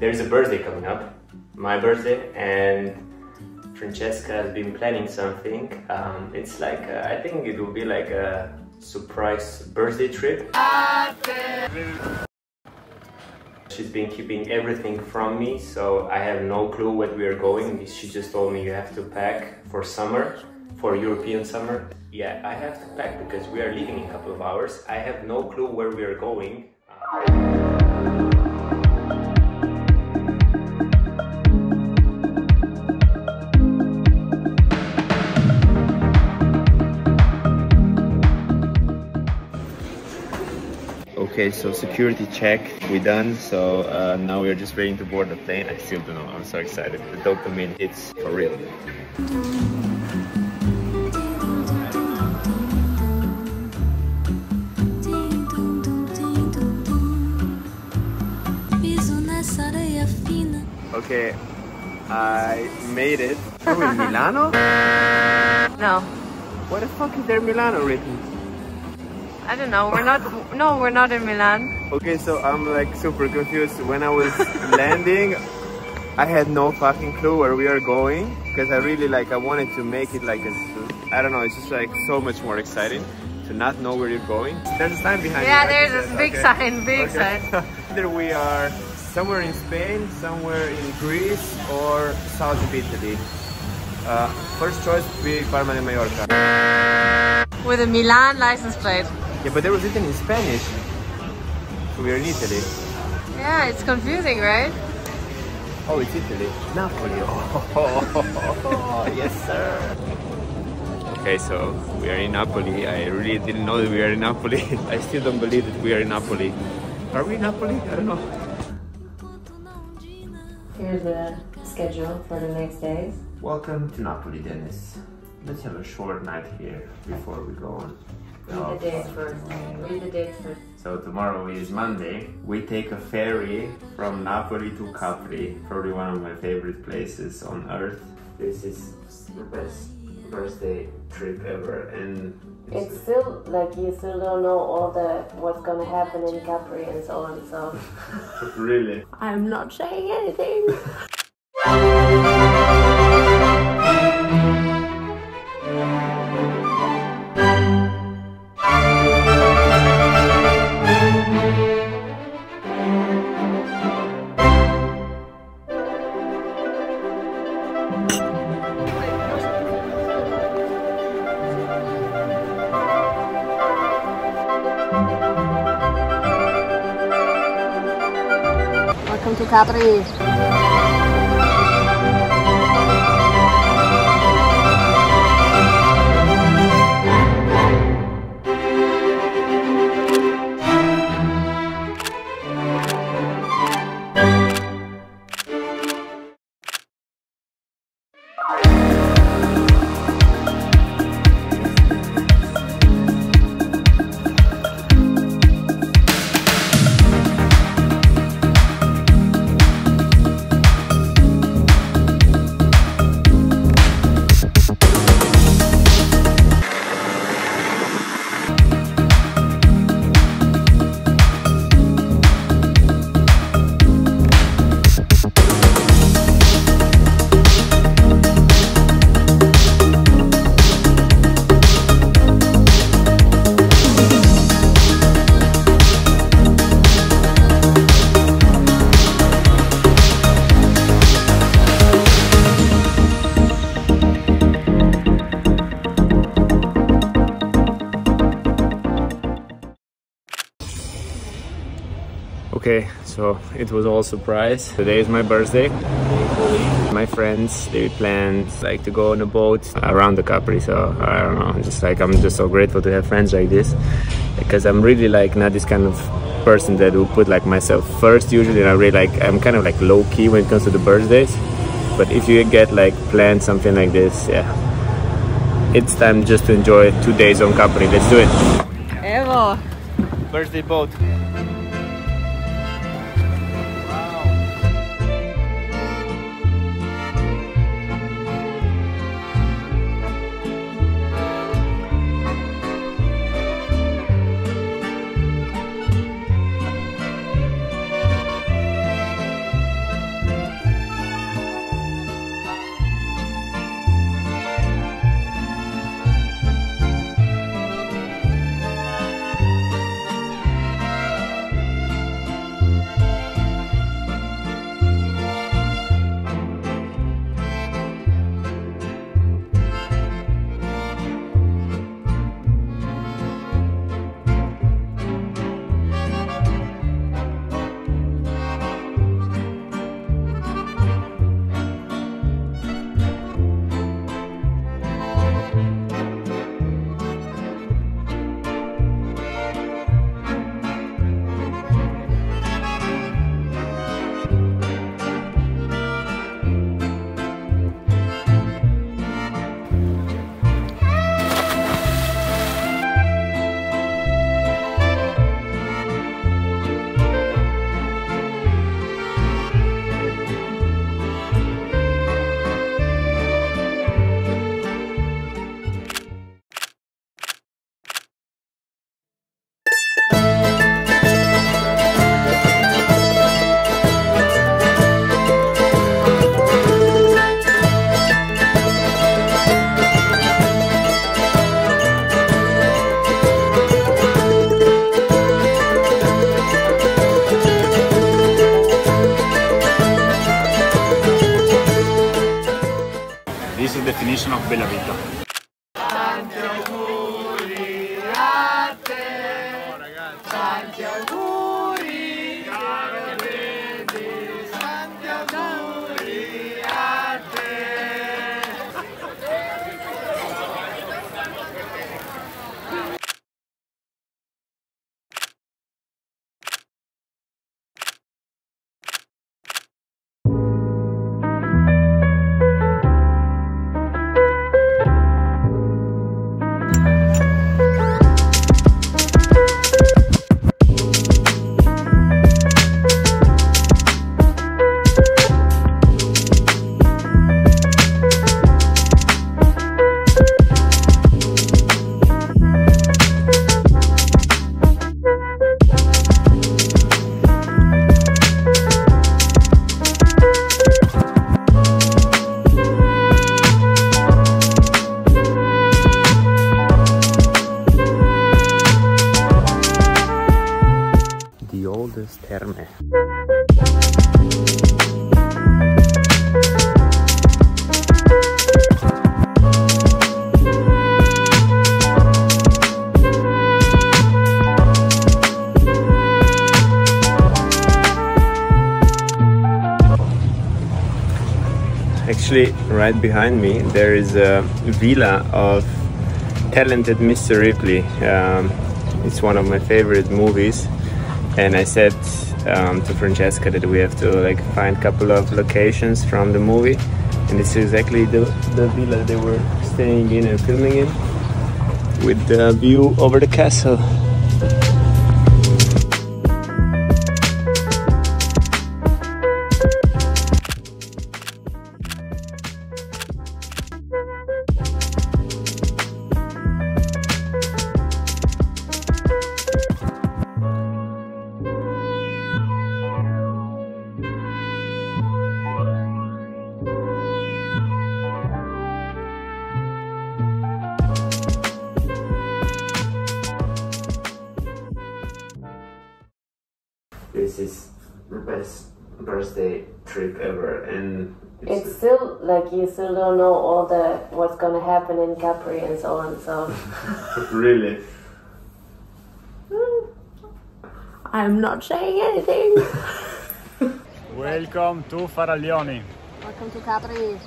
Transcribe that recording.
There's a birthday coming up, my birthday, and Francesca has been planning something. It's like, I think it will be like a surprise birthday trip. She's been keeping everything from me, so I have no clue where we are going. She just told me you have to pack for summer, for European summer. Yeah, I have to pack because we are leaving in a couple of hours. I have no clue where we are going. Okay, so security check, we're done. So now we're just waiting to board the plane. I still don't know, I'm so excited. The dopamine hits for real. Okay, I made it. Are we in Milano? No. What the fuck is there Milano written? I don't know, we're not, no, we're not in Milan. Okay, so I'm like super confused. When I was landing, I had no fucking clue where we are going, because I really like, I wanted to make it like a, I don't know, it's just like so much more exciting to not know where you're going. There's a sign behind you. Yeah, there's this big sign, big sign. Either we are somewhere in Spain, somewhere in Greece, or south of Italy. First choice would be Palma de Mallorca. With a Milan license plate. Yeah, but there was written in Spanish. So we are in Italy. Yeah, it's confusing, right? Oh, it's Italy. Napoli. Oh, yes, sir. Okay, so we are in Napoli. I really didn't know that we are in Napoli. I still don't believe that we are in Napoli. Are we in Napoli? I don't know. Here's the schedule for the next days. Welcome to Napoli, Dennis. Let's have a short night here before we go on. Read the dates first. Read the dates first. So tomorrow is Monday. We take a ferry from Napoli to Capri, probably one of my favorite places on earth. This is the best birthday trip ever, and it's still like you still don't know all the what's gonna happen in Capri and so on. So really, I'm not saying anything. Welcome to Capri. Okay, so it was all a surprise. Today is my birthday. My friends, they planned like to go on a boat around the Capri, so I don't know, I'm just so grateful to have friends like this, because I'm really like not this kind of person that will put like myself first usually, and I really like, I'm kind of like low-key when it comes to the birthdays, but if you get like planned something like this, yeah, it's time just to enjoy 2 days on Capri. Let's do it. Evo. Birthday boat. oldest terme. Actually, right behind me there is a villa of talented Mr. Ripley. It's one of my favorite movies, and I said to Francesca that we have to like find a couple of locations from the movie, and this is exactly the villa they were staying in and filming in, with the view over the castle. This is the best birthday trip ever, and it's still like you still don't know all the what's gonna happen in Capri and so on. So really, I'm not saying anything. Welcome to Faraglioni. Welcome to Capri.